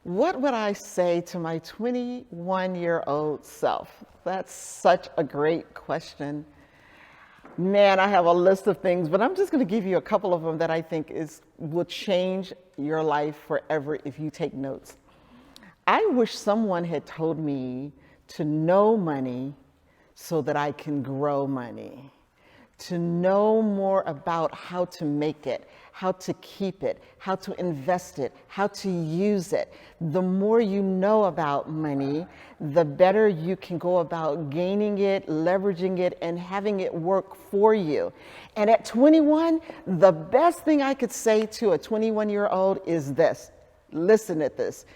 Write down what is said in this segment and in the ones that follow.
What would I say to my 21-year-old self? That's such a great question. Man, I have a list of things, but I'm just going to give you a couple of them that I think will change your life forever if you take notes. I wish someone had told me to know money so that I can grow money, to know more about how to make it, how to keep it, how to invest it, how to use it. The more you know about money, the better you can go about gaining it, leveraging it, and having it work for you. And at 21, the best thing I could say to a 21-year-old is this. Listen at this.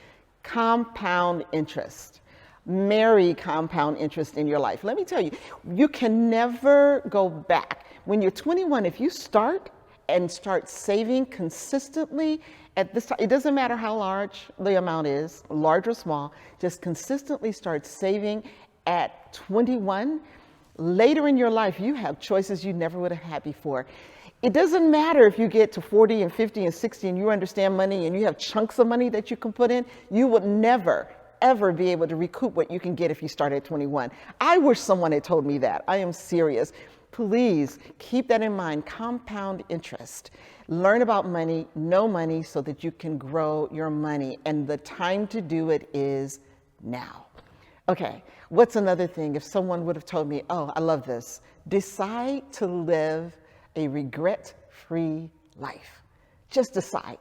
Compound interest. Marry compound interest in your life. Let me tell you, you can never go back. When you're 21, if you start saving consistently at this time, it doesn't matter how large the amount is, large or small, just consistently start saving at 21. Later in your life, you have choices you never would have had before. It doesn't matter if you get to 40 and 50 and 60 and you understand money and you have chunks of money that you can put in, you would never, ever be able to recoup what you can get if you start at 21. I wish someone had told me that. I am serious. Please keep that in mind. Compound interest. Learn about money, know money so that you can grow your money. And the time to do it is now. Okay, what's another thing? If someone would have told me, oh, I love this. Decide to live a regret-free life. Just decide.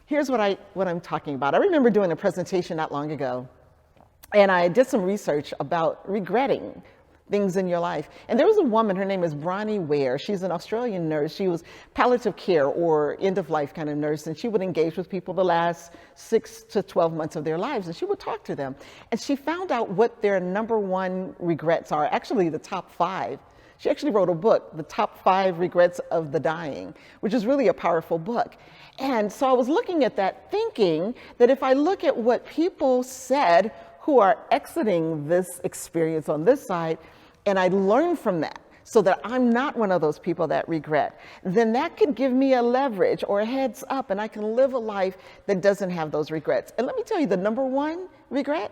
Here's what I'm talking about. I remember doing a presentation not long ago, and I did some research about regretting things in your life. And there was a woman, her name is Bronnie Ware. She's an Australian nurse. She was palliative care or end-of-life kind of nurse, and she would engage with people the last 6 to 12 months of their lives, and she would talk to them. And she found out what their number one regrets are, actually the top 5. She actually wrote a book, The Top 5 Regrets of the Dying, which is really a powerful book. And so I was looking at that thinking that if I look at what people said who are exiting this experience on this side, and I learn from that so that I'm not one of those people that regret, then that could give me a leverage or a heads up, and I can live a life that doesn't have those regrets. And let me tell you, the number one regret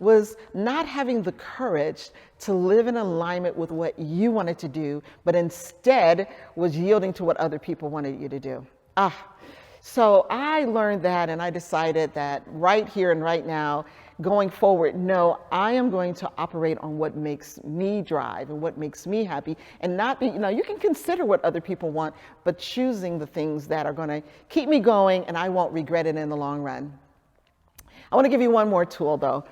was not having the courage to live in alignment with what you wanted to do, but instead was yielding to what other people wanted you to do. So I learned that, and I decided that right here and right now, going forward, no, I am going to operate on what makes me drive and what makes me happy, and not be, you can consider what other people want, but choosing the things that are going to keep me going and I won't regret it in the long run. I want to give you one more tool though.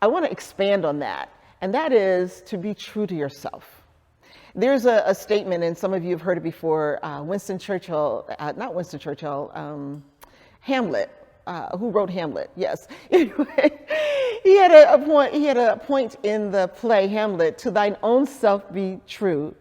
I want to expand on that, and that is to be true to yourself. There's a statement, and some of you have heard it before, Hamlet, who wrote Hamlet, yes. Anyway, he had a point in the play Hamlet, to thine own self be true.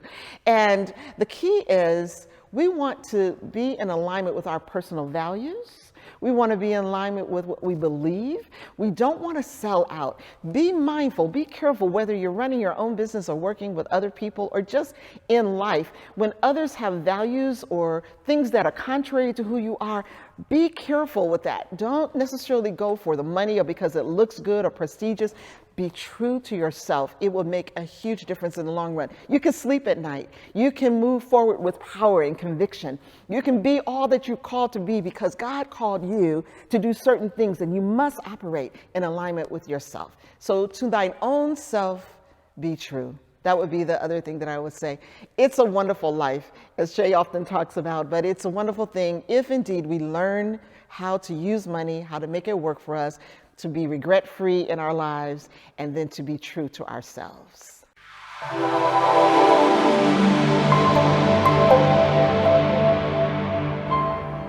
And the key is we want to be in alignment with our personal values. We want to be in alignment with what we believe. We don't want to sell out. Be mindful, be careful whether you're running your own business or working with other people or just in life. When others have values or things that are contrary to who you are, be careful with that. Don't necessarily go for the money or because it looks good or prestigious. Be true to yourself. It will make a huge difference in the long run. You can sleep at night. You can move forward with power and conviction. You can be all that you're called to be because God called you to do certain things, and you must operate in alignment with yourself. So to thine own self be true. That would be the other thing that I would say. It's a wonderful life, as Shay often talks about, but it's a wonderful thing if indeed we learn how to use money, how to make it work for us, to be regret-free in our lives, and then to be true to ourselves.